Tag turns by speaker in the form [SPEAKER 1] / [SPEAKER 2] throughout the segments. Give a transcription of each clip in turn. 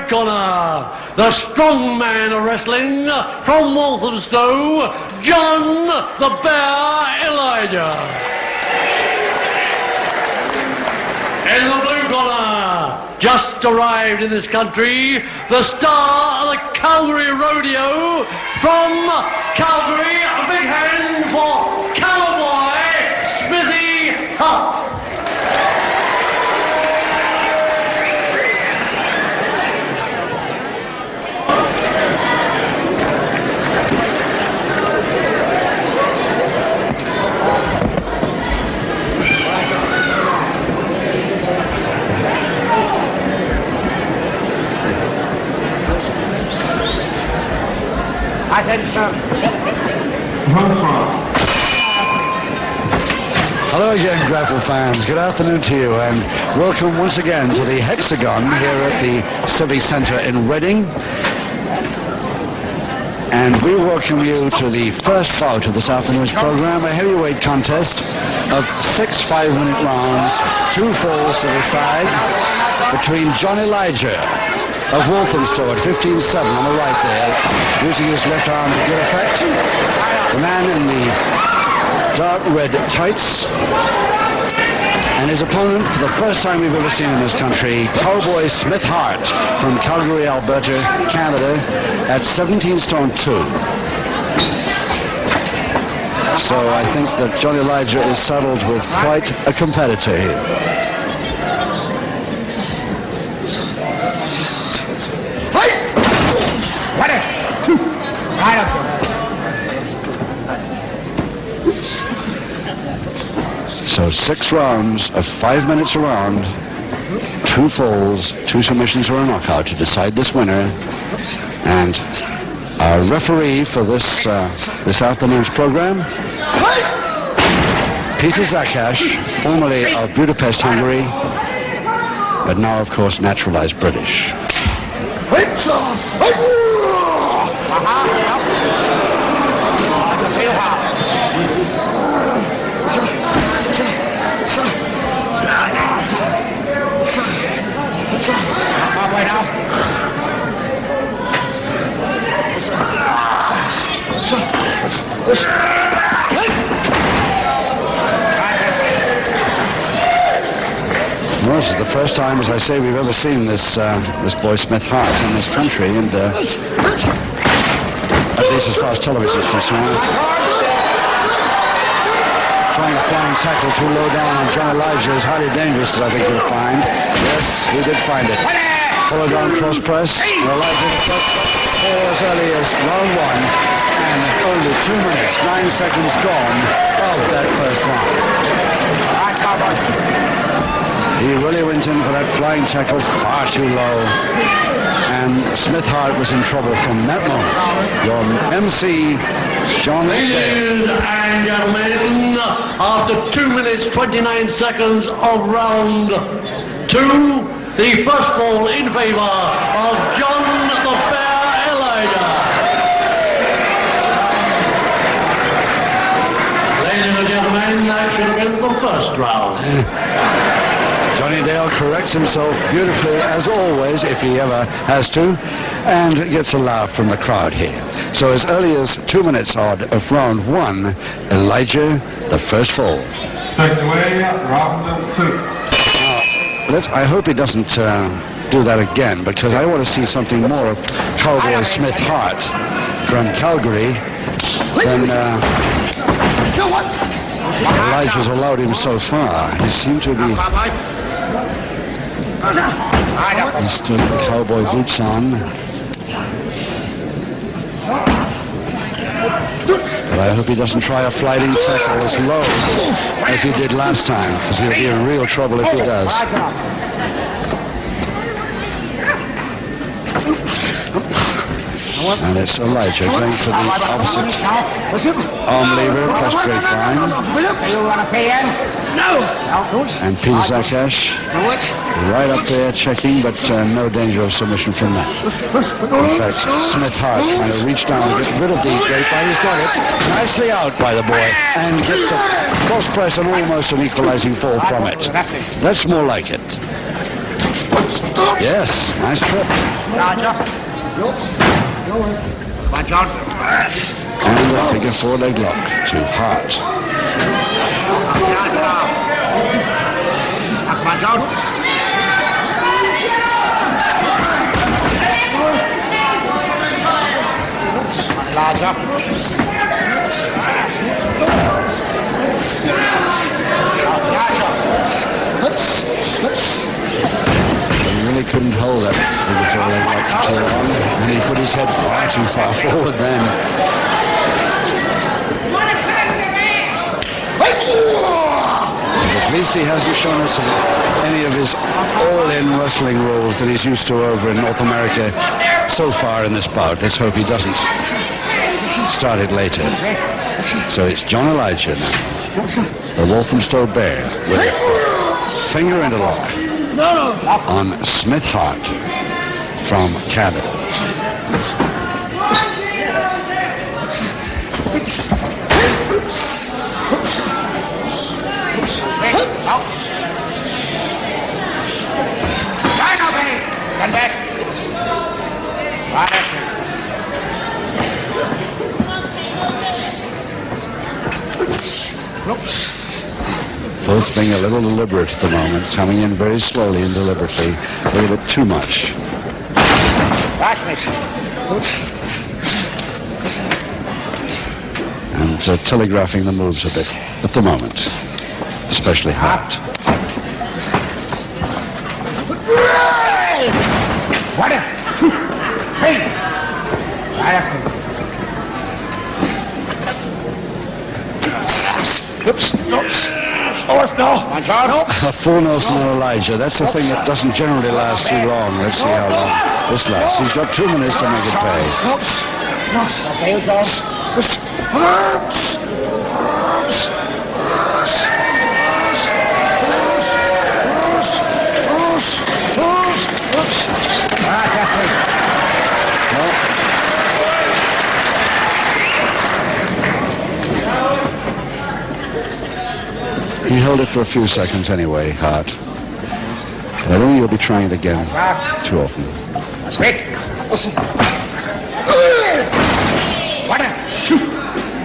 [SPEAKER 1] red corner, the strong man of wrestling from Walthamstow, John the Bear Elijah. In the blue corner, just arrived in this country, the star of the Calgary Rodeo from Calgary. A big hand for Cowboy Smithy Hart.
[SPEAKER 2] Hello again, grapple fans. Good afternoon to you, and welcome once again to the Hexagon here at the Civic Centre in Reading. And we welcome you to the first bout of this afternoon's program, a heavyweight contest of 6 5-minute rounds, 2 falls to the side, between John Elijah of Walthamstow at 15-7 on the right there, using his left arm to good effect. The man in the dark red tights, and his opponent, for the first time we've ever seen in this country, Cowboy Smith Hart from Calgary, Alberta, Canada, at 17 stone 2. So I think that John Elijah is saddled with quite a competitor here.
[SPEAKER 3] Right up there.
[SPEAKER 2] So 6 rounds of 5 minutes a round, 2 falls, 2 submissions or a knockout to decide this winner. And our referee for this afternoon's program, Peter Zakash, formerly of Budapest, Hungary, but now of course naturalized British. Well, this is the first time, as I say, we've ever seen this boy Smith Hart in this country, and at least as far as television is concerned. Trying a flying tackle too low down on John Elijah is highly dangerous, as I think you'll find. Yes, we did find it. Follow down cross press. Elijah fall as early as round 1, and only 2 minutes, 9 seconds gone of that first round. He really went in for that flying tackle far too low, and Smith Hart was in trouble from that moment. Your MC, Sean.
[SPEAKER 1] Ladies and gentlemen, after 2 minutes 29 seconds of round 2, the first fall in favor of John the Bear Elijah. Ladies and gentlemen, that should have been the first round.
[SPEAKER 2] Johnny Dale corrects himself beautifully, as always, if he ever has to, and gets a laugh from the crowd here. So as early as 2 minutes odd of round 1, Elijah, the first fall.
[SPEAKER 4] Second away, round 2.
[SPEAKER 2] I hope he doesn't do that again, because I want to see something more of Cowboy Smith Hart from Calgary than Elijah's allowed him so far. He seemed to be... He's still got cowboy boots on. But I hope he doesn't try a flying tackle as low as he did last time, because he'll be in real trouble if he does. And it's Elijah going for the opposite arm lever plus grapevine. And Peter Zakash right up there checking, but no danger of submission from that. In fact, Smith Hart trying to reach down and get rid of the grapevine. He's got it. Nicely out by the boy, and gets a cross press and almost an equalizing fall from it. That's more like it. Yes, nice trip. And a figure 4 leg lock to Hart. He really couldn't hold that figure 4 leg lock for too long, and he put his head far too far forward then. At least he hasn't shown us any of his all-in wrestling rules that he's used to over in North America so far in this bout. Let's hope he doesn't start it later. So it's John Elijah now, the Walthamstow Bear, with a finger interlock on Smith Hart from Canada. Both being a little deliberate at the moment, coming in very slowly and deliberately, a little bit too much. And telegraphing the moves a bit at the moment, especially Hart.
[SPEAKER 3] 1, 2, 3.
[SPEAKER 2] A full Nelson and Elijah. That's the thing that doesn't generally last too long. Let's see how long this lasts. He's got 2 minutes to make it He held it for a few seconds anyway, Hart. I don't think he'll be trying it again too often.
[SPEAKER 3] 1, 2,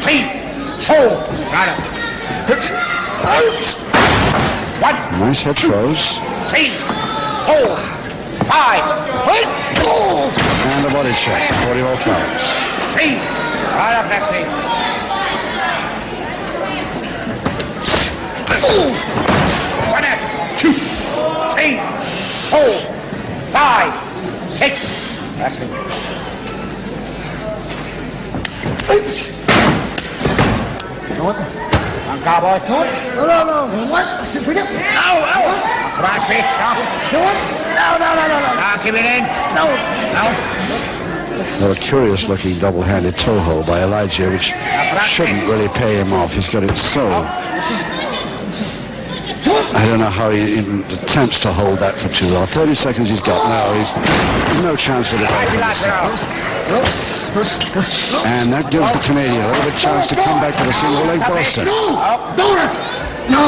[SPEAKER 3] 3, 4.
[SPEAKER 2] Nice head throws.
[SPEAKER 3] 3, 4, 5.
[SPEAKER 2] And a body check, 40 off balance.
[SPEAKER 3] 3. Right up, Leslie. 1, 2, 3, 4, 5, 6. Leslie. On cowboy. No. What? Sit up. Ow. Come on, Smith. No. Keep it in. No.
[SPEAKER 2] Well, a curious-looking double-handed toe hold by Elijah, which shouldn't really pay him off. He's got it so... I don't know how he even attempts to hold that for too long. 30 seconds he's got now. He's no chance with it. And that gives the Canadian a little bit chance to come back with a single leg Boston.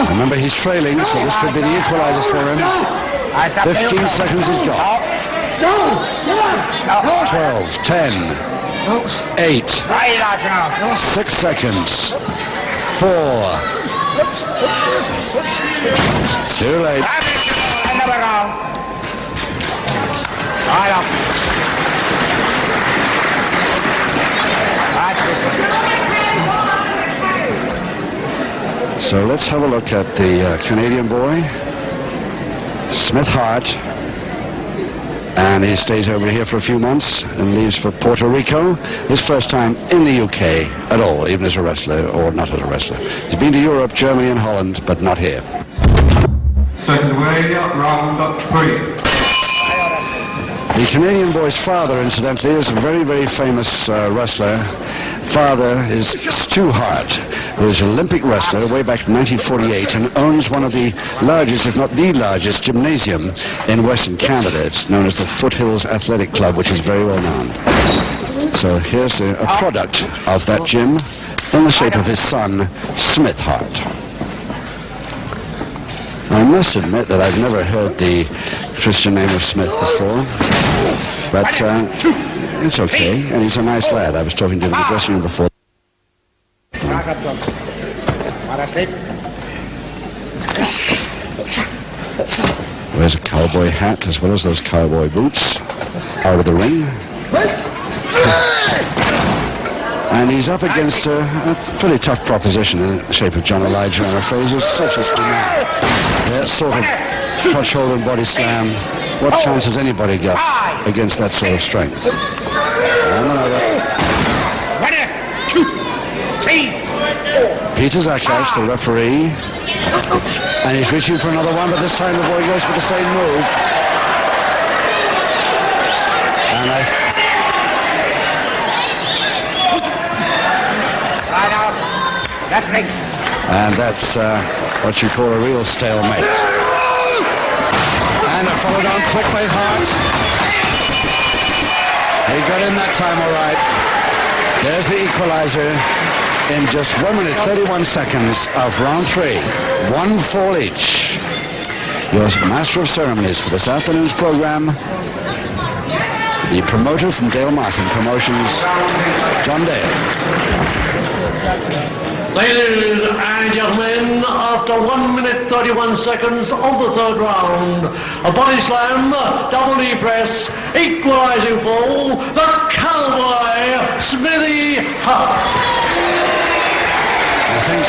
[SPEAKER 2] Remember, he's trailing, so this could be the equalizer for him. 15 seconds he's got. 12, 10, 8, 6 seconds, 4. Too late. So let's have a look at the Canadian boy, Smith Hart. And he stays over here for a few months and leaves for Puerto Rico. His first time in the UK at all, even as a wrestler or not as a wrestler. He's been to Europe, Germany and Holland, but not here.
[SPEAKER 4] Second away, round 3.
[SPEAKER 2] The Canadian boy's father, incidentally, is a very, very famous wrestler. Father is Stu Hart, who is an Olympic wrestler way back in 1948 and owns one of the largest, if not the largest, gymnasium in Western Canada. It's known as the Foothills Athletic Club, which is very well known. So here's a product of that gym in the shape of his son, Smith Hart. I must admit that I've never heard the Christian name of Smith before, but it's okay, and he's a nice lad. I was talking to him in the dressing room before. Wears a cowboy hat as well as those cowboy boots out of the ring. And he's up against a pretty tough proposition in the shape of John Elijah, I'm afraid. He's such a strong man. That sort of crotch hold and body slam. What chance has anybody got against that sort of strength? Peter Zakash, the referee, and he's reaching for another one, but this time the boy goes for the same move. And that's what you call a real stalemate. And a followed on quick by Hart. He got in that time all right. There's the equalizer in just 1 minute 31 seconds of round 3. 1 fall each. Your master of ceremonies for this afternoon's program, the promoter from Dale Martin Promotions, John Dale.
[SPEAKER 1] Ladies and gentlemen, after 1 minute 31 seconds of the third round, a body slam, double knee press, equalizing fall, the cowboy Smithy Hart.
[SPEAKER 2] I think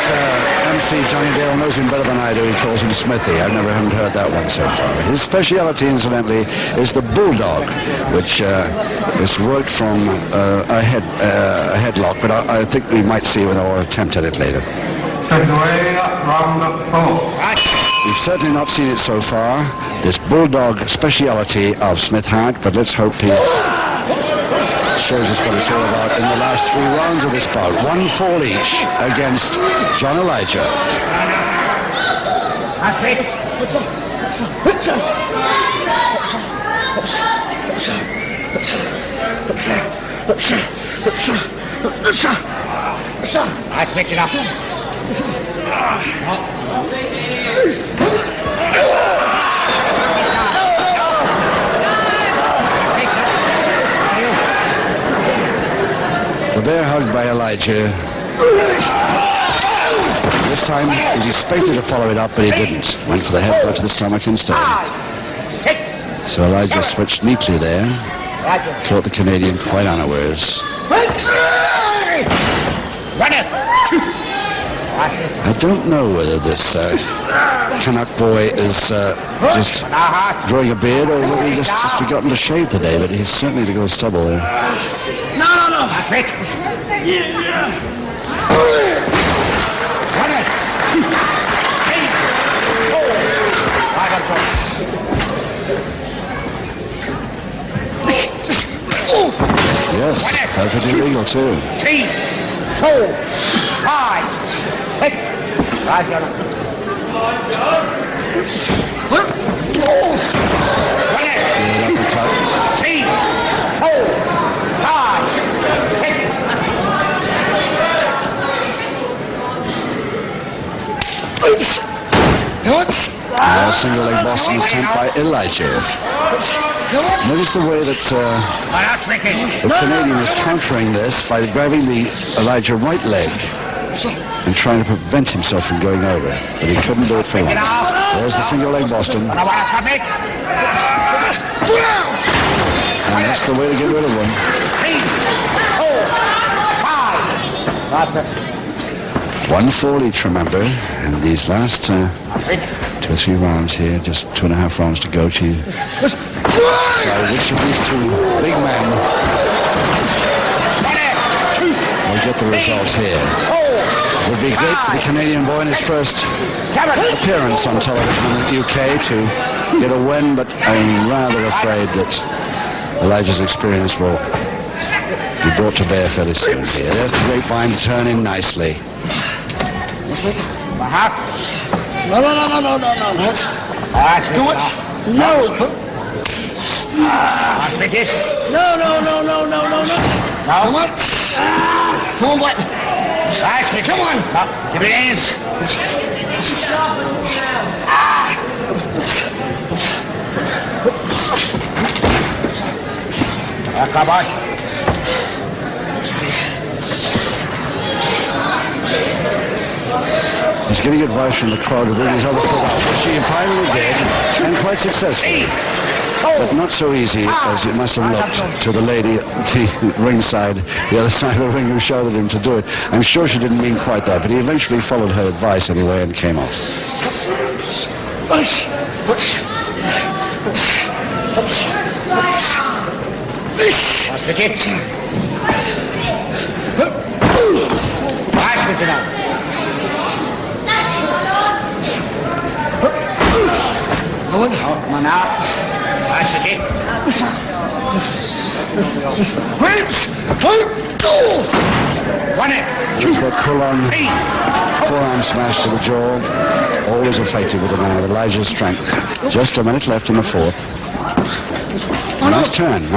[SPEAKER 2] MC Johnny Dale knows him better than I do. He calls him Smithy. I haven't heard that one so far. His speciality, incidentally, is the bulldog, which is worked from a headlock, but I think we might see another attempt at it later.
[SPEAKER 4] Second away, round 4.
[SPEAKER 2] We've certainly not seen it so far, this bulldog speciality of Smith Hart, but let's hope he shows us what it's all about in the last 3 rounds of this bout. 1 fall each against John Elijah.
[SPEAKER 3] I switch it up.
[SPEAKER 2] The bear hugged by Elijah. This time he's expected to follow it up, but he didn't. Went for the headbutt this time instead.
[SPEAKER 3] 6.
[SPEAKER 2] So Elijah switched neatly there. Caught the Canadian quite unawares. I don't know whether this Canuck boy is just growing a beard or whether he just forgotten to shave today, but he's certainly got a stubble there.
[SPEAKER 3] No. That's it. Yeah. 1, 2, 3, 4.
[SPEAKER 2] Yes, perfectly legal too.
[SPEAKER 3] 3, 4, 5, 6. Right, John. 3, 4, 5, 6.
[SPEAKER 2] Single leg Boston attempt by Elijah. Notice the way that the Canadian is countering this by grabbing the Elijah right leg and trying to prevent himself from going over. But he couldn't do it for long. There's the single leg Boston. And that's the way to get rid of one.
[SPEAKER 3] 3, 4, 5.
[SPEAKER 2] 1 fall each, remember, and these last 2 or 3 rounds here, just 2.5 rounds to go to decide which of these 2 big men will get the result here. It would be great for the Canadian boy in his first appearance on television in the UK to get a win, but I'm rather afraid that Elijah's experience will be brought to bear fairly soon here. There's the grapevine to turn in nicely.
[SPEAKER 3] No. Come on, what? Come on. Give me hands. Come on.
[SPEAKER 2] He's getting advice from the crowd to bring his other foot out, which he finally did, and quite successfully. But not so easy as it must have looked to the lady at the ringside, the other side of the ring, who shouted at him to do it. I'm sure she didn't mean quite that, but he eventually followed her advice anyway and came off.
[SPEAKER 3] That's the kick. That's the kick. Come on now. That's the kick.
[SPEAKER 2] There's that forearm smash to the jaw. Always effective with a man of Elijah's strength. Just a minute left in the fourth. Nice turn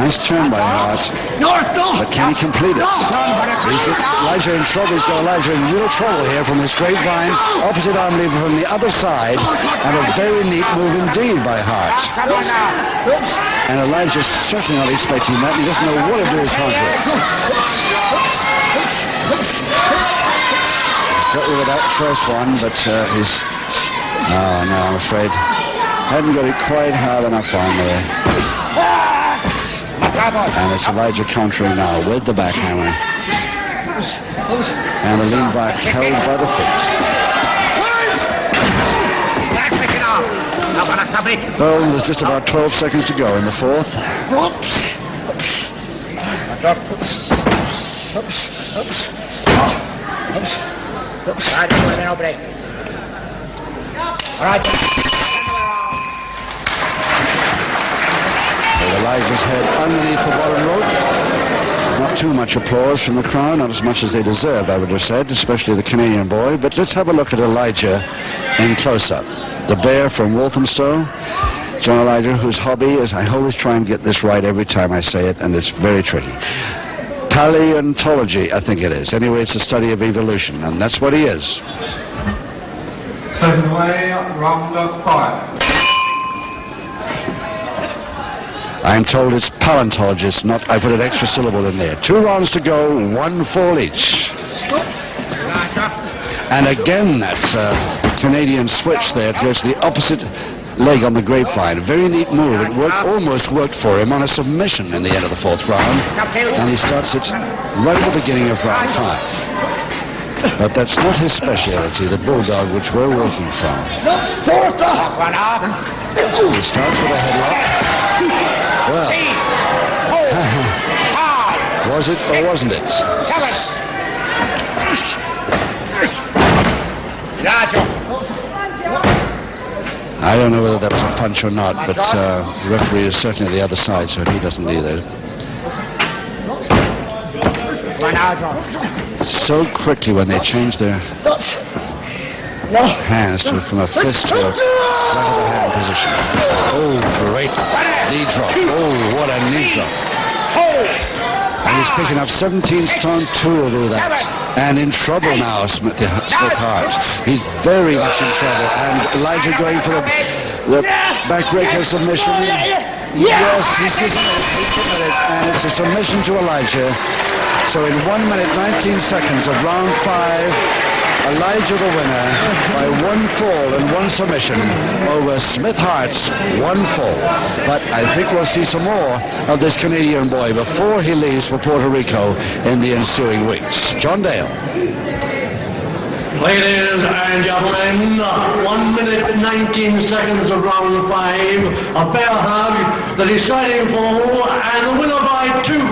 [SPEAKER 2] by Hart. But can he complete it? Is it Elijah in trouble? He's got Elijah in real trouble here from this grapevine. Opposite arm lever from the other side. And a very neat move indeed by Hart. And Elijah's certainly not expecting that. He doesn't know what to do with contra. He's got rid of that first one, but he's... Oh, no, I'm afraid. Hadn't got it quite hard enough on there. And it's Elijah countering now with the backhammer. And the lean back held by the feet. Well, there's just about 12 seconds to go in the fourth. Elijah's head underneath the bottom rope. Not too much applause from the crowd, not as much as they deserved, I would have said, especially the Canadian boy. But let's have a look at Elijah in close-up. The bear from Walthamstow. John Elijah, whose hobby is, I always try and get this right every time I say it, and it's very tricky. Paleontology, I think it is. Anyway, it's a study of evolution, and that's what he is.
[SPEAKER 4] Second way, round of 5.
[SPEAKER 2] I'm told it's paleontologist, not, I put an extra syllable in there. 2 rounds to go, 1 fall each. And again, that Canadian switch there goes to the opposite leg on the grapevine. A very neat move. It almost worked for him on a submission in the end of the fourth round. And he starts it right at the beginning of round 5. But that's not his speciality, the bulldog which we're working from. He starts with a headlock. Well, was it or wasn't it? I don't know whether that was a punch or not, but the referee is certainly the other side, so he doesn't either. So quickly when they change their hands from a fist to a front of the hand position. Oh, great knee drop. Oh, what a knee drop. And he's picking up 17 stone 2 to do that. And in trouble now, Smith Hart. He's very much in trouble. And Elijah going for the backbreaker submission. Yes, he's committed. And it's a submission to Elijah. So in 1 minute, 19 seconds of round 5, Elijah the winner by 1 fall and 1 submission over Smith Hart's 1 fall. But I think we'll see some more of this Canadian boy before he leaves for Puerto Rico in the ensuing weeks. John Dale.
[SPEAKER 1] Ladies and gentlemen, 1 minute 19 seconds of round 5. A fair hug, the deciding fall, and the winner by 2